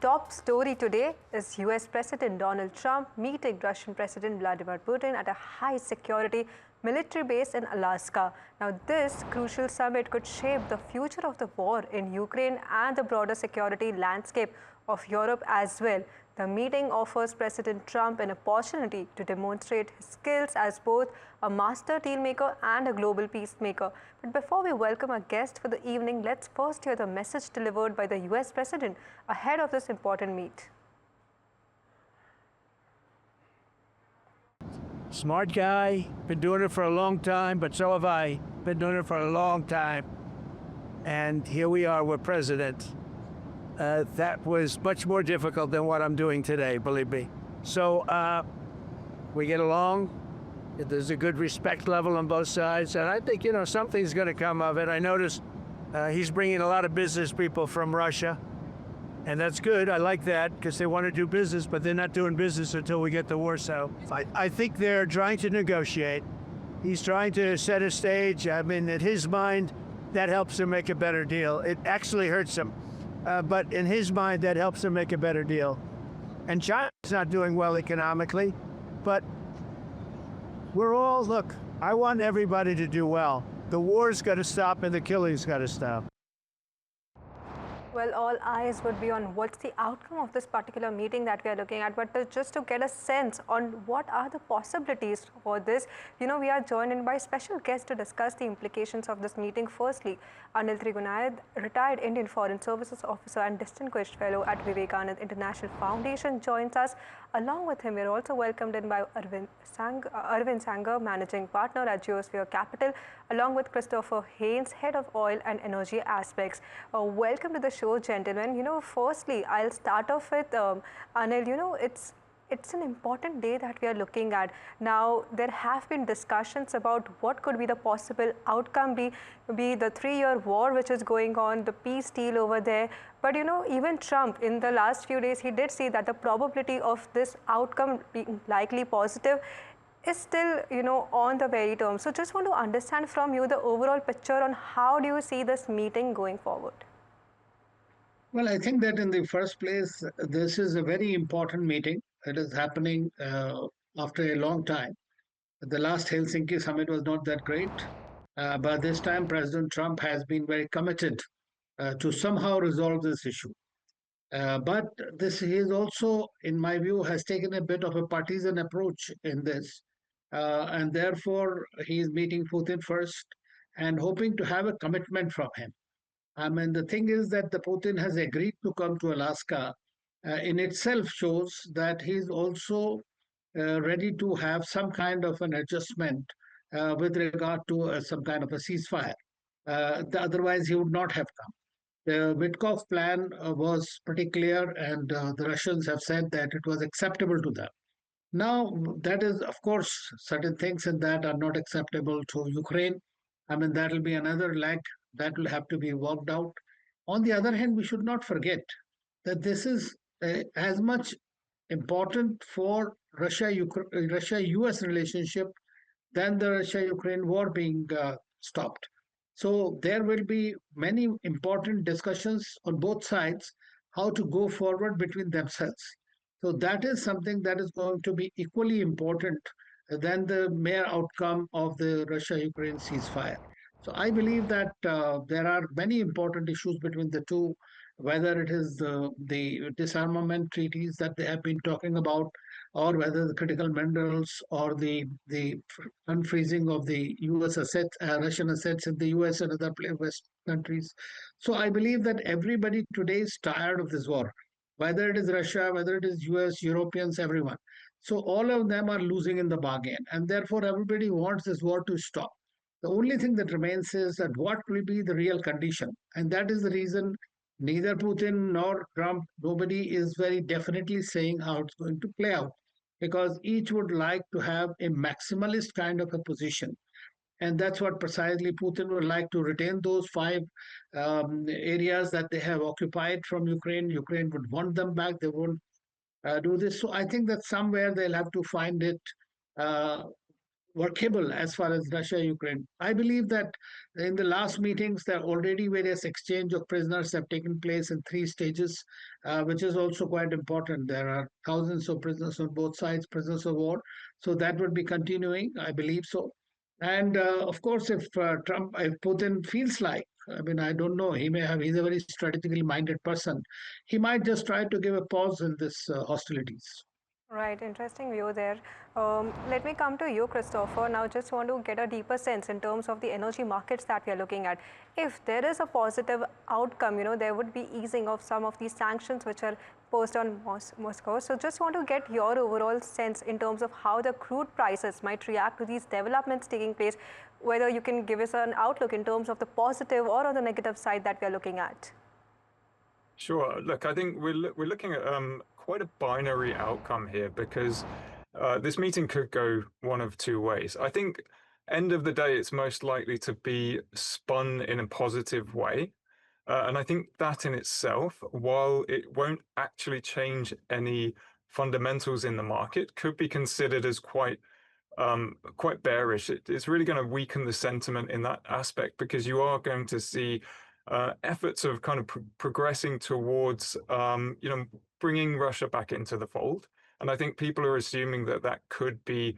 top story today is US President Donald Trump meeting Russian President Vladimir Putin at a high security military base in Alaska. Now, this crucial summit could shape the future of the war in Ukraine and the broader security landscape of Europe as well. The meeting offers President Trump an opportunity to demonstrate his skills as both a master dealmaker and a global peacemaker. But before we welcome our guest for the evening, let's first hear the message delivered by the US President ahead of this important meet. Smart guy, been doing it for a long time, but so have I. Been doing it for a long time. And here we are with President. That was much more difficult than what I'm doing today, believe me. So we get along. There's a good respect level on both sides. And I think, something's going to come of it. I noticed he's bringing a lot of business people from Russia. And that's good. I like that because they want to do business, but they're not doing business until we get to Warsaw. I think they're trying to negotiate. He's trying to set a stage. I mean, in his mind, that helps him make a better deal. It actually hurts him. But in his mind, that helps him make a better deal. And China's not doing well economically, but look, I want everybody to do well. The war's got to stop and the killing's got to stop. Well, all eyes would be on what's the outcome of this particular meeting that we are looking at, but just to get a sense on what are the possibilities for this, we are joined in by special guests to discuss the implications of this meeting. Firstly, Anil Trigunayad, retired Indian Foreign Services officer and distinguished fellow at Vivekanand International Foundation, joins us. Along with him, we are also welcomed in by Arvind Sanger, managing partner at Geosphere Capital, along with Christopher Haynes, head of oil and energy aspects. Welcome to the show, gentlemen. Firstly, I'll start off with Anil. It's an important day that we are looking at. Now, there have been discussions about what could be the possible outcome, be the 3-year war which is going on, the peace deal over there. But, even Trump, in the last few days, he did say that the probability of this outcome being likely positive is still, on the very term. So just want to understand from you the overall picture on how do you see this meeting going forward? Well, I think that in the first place, this is a very important meeting. It is happening after a long time. The last Helsinki summit was not that great, but this time President Trump has been very committed to somehow resolve this issue. But he is also, in my view, has taken a bit of a partisan approach in this. And therefore, he is meeting Putin first and hoping to have a commitment from him. I mean, the thing is that the Putin has agreed to come to Alaska in itself shows that he's also ready to have some kind of an adjustment with regard to some kind of a ceasefire. Otherwise, he would not have come. The Witkoff plan was pretty clear, and the Russians have said that it was acceptable to them. Now, that is, of course, certain things in that are not acceptable to Ukraine. I mean, that will be another leg that will have to be worked out. On the other hand, we should not forget that this is as much important for Russia-US relationship than the Russia-Ukraine war being stopped. So there will be many important discussions on both sides how to go forward between themselves. So that is something that is going to be equally important than the mere outcome of the Russia-Ukraine ceasefire. So I believe that there are many important issues between the two, whether it is the disarmament treaties that they have been talking about, or whether the critical minerals or the unfreezing of the U.S. assets, Russian assets in the U.S. and other West countries. So I believe that everybody today is tired of this war, whether it is Russia, whether it is U.S., Europeans, everyone. So all of them are losing in the bargain, and therefore everybody wants this war to stop. The only thing that remains is that what will be the real condition, and that is the reason neither Putin nor Trump, nobody is very definitely saying how it's going to play out, because each would like to have a maximalist kind of a position. And that's what precisely Putin would like to retain those 5 areas that they have occupied from Ukraine. Ukraine would want them back. They won't do this. So I think that somewhere they'll have to find it workable as far as Russia Ukraine. I believe that in the last meetings, there are already various exchange of prisoners have taken place in 3 stages, which is also quite important. There are thousands of prisoners on both sides, prisoners of war. So that would be continuing, I believe so. And of course, if Putin feels like, I mean, I don't know, he's a very strategically minded person. He might just try to give a pause in this hostilities. Right, interesting view there. Let me come to you, Christopher. Now, just want to get a deeper sense in terms of the energy markets that we are looking at. If there is a positive outcome, there would be easing of some of these sanctions which are posed on Moscow. So, just want to get your overall sense in terms of how the crude prices might react to these developments taking place. Whether you can give us an outlook in terms of the positive or on the negative side that we are looking at. Sure. Look, I think we're looking at quite a binary outcome here because this meeting could go one of two ways. I think end of the day, it's most likely to be spun in a positive way. And I think that in itself, while it won't actually change any fundamentals in the market, could be considered as quite bearish. It's really going to weaken the sentiment in that aspect because you are going to see efforts of kind of progressing towards, bringing Russia back into the fold. And I think people are assuming that that could be,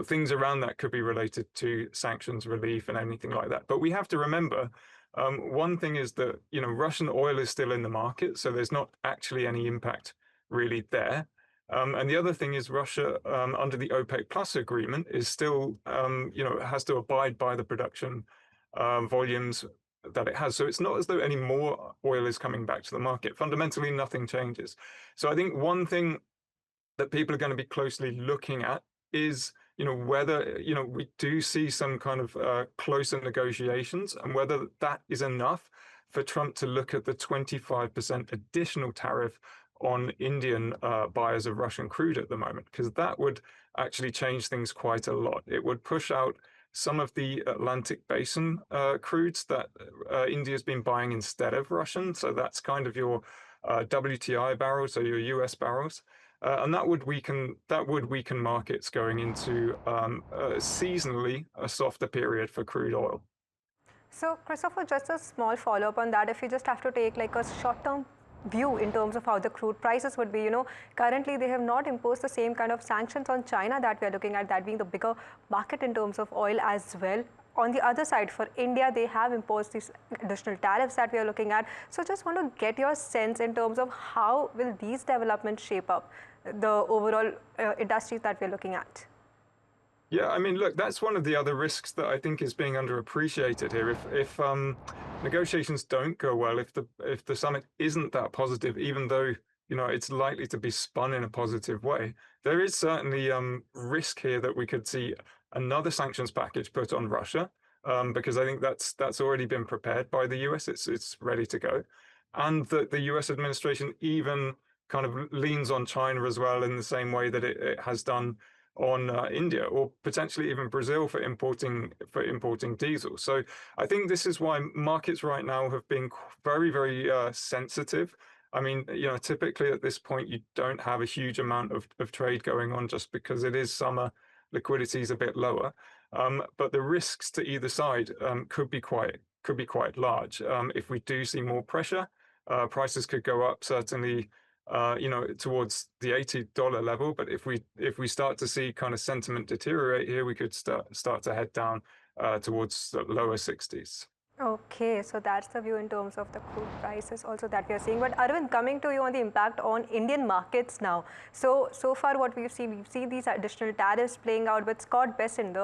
things around that could be related to sanctions relief and anything like that. But we have to remember, one thing is that, Russian oil is still in the market, so there's not actually any impact really there. And the other thing is Russia, under the OPEC Plus agreement, is still, has to abide by the production volumes that it has. So it's not as though any more oil is coming back to the market. Fundamentally, nothing changes. So I think one thing that people are going to be closely looking at is, whether, we do see some kind of closer negotiations and whether that is enough for Trump to look at the 25% additional tariff on Indian buyers of Russian crude at the moment, because that would actually change things quite a lot. It would push out some of the Atlantic Basin crudes that India's been buying instead of Russian. So that's kind of your WTI barrels, so your US barrels. And that would weaken markets going into seasonally a softer period for crude oil. So, Christopher, just a small follow-up on that. If you just have to take like a short-term view in terms of how the crude prices would be, currently they have not imposed the same kind of sanctions on China that we are looking at, that being the bigger market in terms of oil as well. On the other side, for India, they have imposed these additional tariffs that we are looking at. So just want to get your sense in terms of how will these developments shape up the overall industries that we are looking at. Yeah, I mean, look, that's one of the other risks that I think is being underappreciated here. If negotiations don't go well, if the summit isn't that positive, even though it's likely to be spun in a positive way, there is certainly risk here that we could see another sanctions package put on Russia, because I think that's already been prepared by the US. It's ready to go, and the US administration even kind of leans on China as well in the same way that it has done on India, or potentially even Brazil for importing diesel. So I think this is why markets right now have been very, very sensitive. I mean, typically at this point you don't have a huge amount of trade going on just because it is summer, liquidity is a bit lower. But the risks to either side could be quite large. If we do see more pressure, prices could go up certainly. Towards the $80 level, but if we start to see kind of sentiment deteriorate here, we could start to head down towards the lower 60s. Okay, so that's the view in terms of the crude prices also that we are seeing. But Arvind, coming to you on the impact on Indian markets now. So far what we've seen these additional tariffs playing out, but Scott Bessent,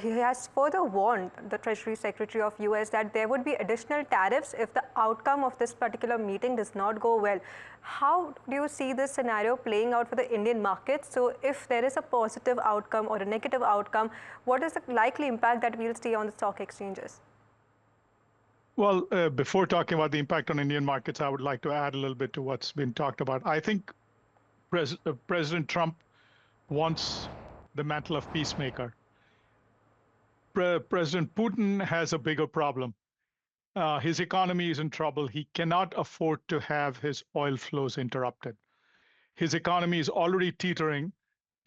he has further warned the Treasury Secretary of US that there would be additional tariffs if the outcome of this particular meeting does not go well. How do you see this scenario playing out for the Indian markets? So if there is a positive outcome or a negative outcome, what is the likely impact that we'll see on the stock exchanges? Well, before talking about the impact on Indian markets, I would like to add a little bit to what's been talked about. I think President Trump wants the mantle of peacemaker. President Putin has a bigger problem. His economy is in trouble. He cannot afford to have his oil flows interrupted. His economy is already teetering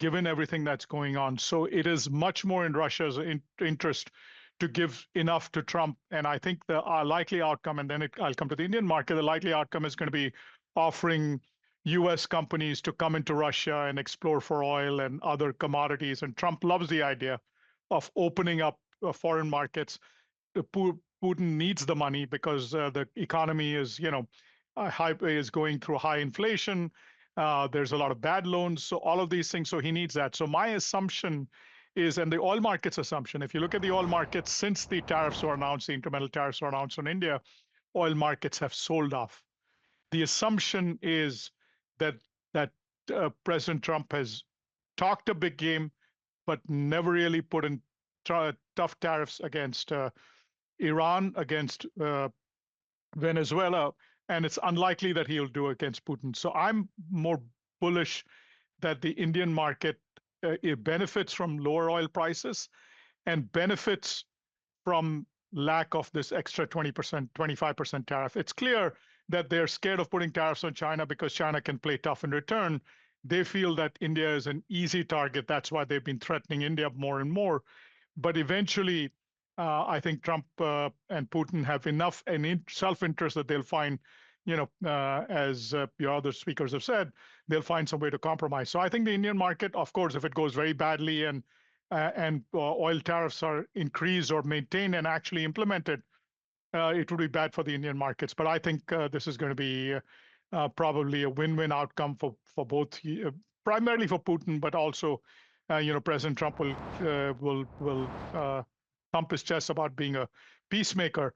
given everything that's going on. So it is much more in Russia's interest to give enough to Trump. And I think the likely outcome, and then I'll come to the Indian market, the likely outcome is going to be offering US companies to come into Russia and explore for oil and other commodities. And Trump loves the idea of opening up foreign markets. Putin needs the money because the economy is, is going through high inflation. There's a lot of bad loans, so all of these things. So he needs that. So my assumption is, and the oil markets assumption, if you look at the oil markets since the tariffs were announced, the incremental tariffs were announced on India, oil markets have sold off. The assumption is that that President Trump has talked a big game, but never really put in tough tariffs against Iran, against Venezuela, and it's unlikely that he'll do against Putin. So I'm more bullish that the Indian market it benefits from lower oil prices and benefits from lack of this extra 20%, 25% tariff. It's clear that they're scared of putting tariffs on China because China can play tough in return. They feel that India is an easy target. That's why they've been threatening India more and more. But eventually, I think Trump and Putin have enough self-interest that they'll find, as your other speakers have said, they'll find some way to compromise. So I think the Indian market, of course, if it goes very badly and oil tariffs are increased or maintained and actually implemented, it would be bad for the Indian markets. But I think this is going to be probably a win-win outcome for both, primarily for Putin, but also, President Trump will thump his chest about being a peacemaker,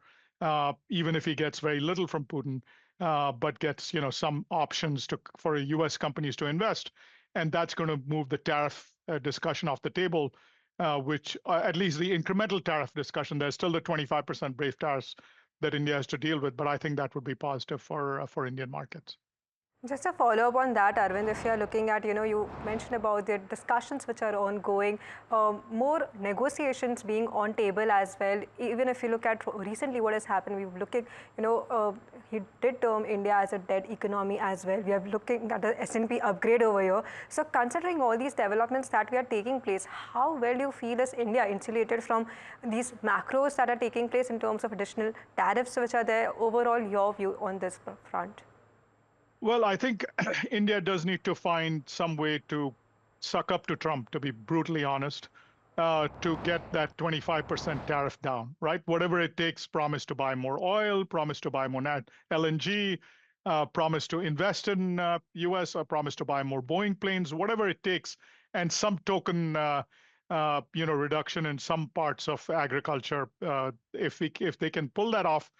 even if he gets very little from Putin, but gets some options for U.S. companies to invest, and that's going to move the tariff discussion off the table. Which at least the incremental tariff discussion, there's still the 25% brave tariffs that India has to deal with, but I think that would be positive for Indian markets. Just a follow-up on that, Arvind, if you're looking at, you mentioned about the discussions which are ongoing, more negotiations being on table as well. Even if you look at recently what has happened, we're looking, he did term India as a dead economy as well. We are looking at the S&P upgrade over here. So considering all these developments that we are taking place, how well do you feel is India insulated from these macros that are taking place in terms of additional tariffs which are there? Overall, your view on this front? Well, I think India does need to find some way to suck up to Trump, to be brutally honest, to get that 25% tariff down, right? Whatever it takes, promise to buy more oil, promise to buy more LNG, promise to invest in U.S., promise to buy more Boeing planes, whatever it takes, and some token, reduction in some parts of agriculture. If they can pull that off,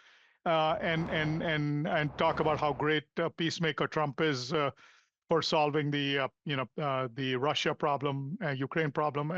and talk about how great peacemaker Trump is for solving the Russia problem, Ukraine problem.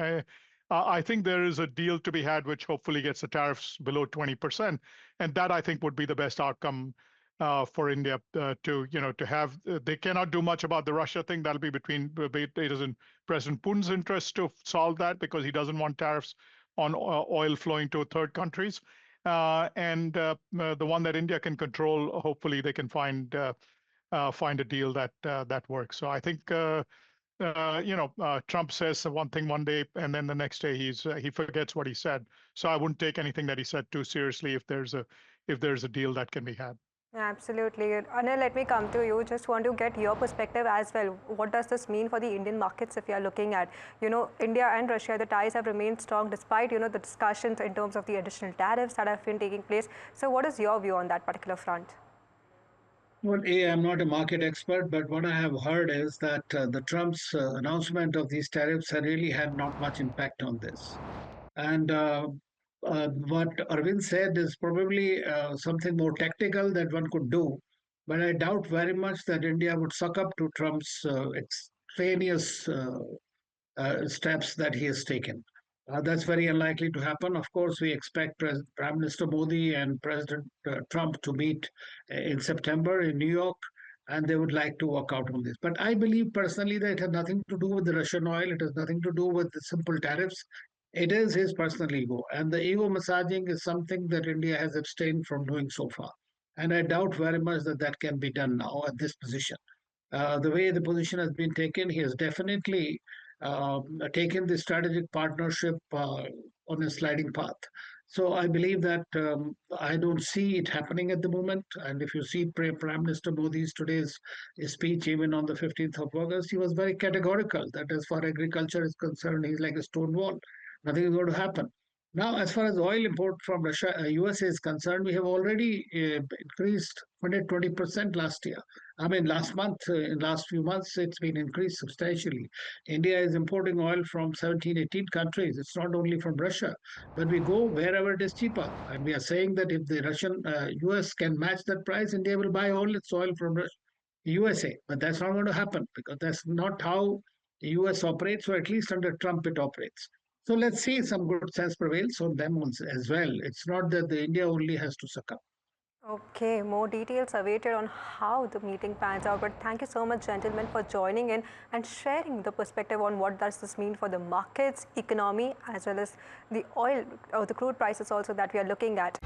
I think there is a deal to be had, which hopefully gets the tariffs below 20%, and that I think would be the best outcome for India to have. They cannot do much about the Russia thing. That'll be it is in President Putin's interest to solve that because he doesn't want tariffs on oil flowing to third countries. And the one that India can control, hopefully they can find a deal that works. So I think Trump says one thing one day, and then the next day he forgets what he said. So I wouldn't take anything that he said too seriously if there's a deal that can be had. Absolutely. Anil, let me come to you. Just want to get your perspective as well. What does this mean for the Indian markets if you are looking at, India and Russia, the ties have remained strong despite, the discussions in terms of the additional tariffs that have been taking place. So what is your view on that particular front? Well, I'm not a market expert, but what I have heard is that the Trump's announcement of these tariffs had really had not much impact on this. And what Arvind said is probably something more tactical that one could do. But I doubt very much that India would suck up to Trump's extraneous steps that he has taken. That's very unlikely to happen. Of course, we expect Prime Minister Modi and President Trump to meet in September in New York, and they would like to work out on this. But I believe personally that it has nothing to do with the Russian oil. It has nothing to do with the simple tariffs. It is his personal ego. And the ego massaging is something that India has abstained from doing so far. And I doubt very much that that can be done now at this position. The way the position has been taken, he has definitely taken the strategic partnership on a sliding path. So I believe that I don't see it happening at the moment. And if you see Prime Minister Modi's today's speech, even on the 15th of August, he was very categorical that as far as agriculture is concerned, he's like a stone wall. Nothing is going to happen. Now, as far as oil import from Russia, USA is concerned, we have already increased 120% last year. I mean, last month, in last few months, it's been increased substantially. India is importing oil from 17, 18 countries. It's not only from Russia, but we go wherever it is cheaper. And we are saying that if the Russian US can match that price, India will buy all its oil from USA. But that's not going to happen because that's not how the US operates, or at least under Trump it operates. So let's see some good sense prevails on them as well. It's not that the India only has to succumb. Okay, more details awaited on how the meeting pans out. But thank you so much, gentlemen, for joining in and sharing the perspective on what does this mean for the markets, economy, as well as the oil or the crude prices also that we are looking at.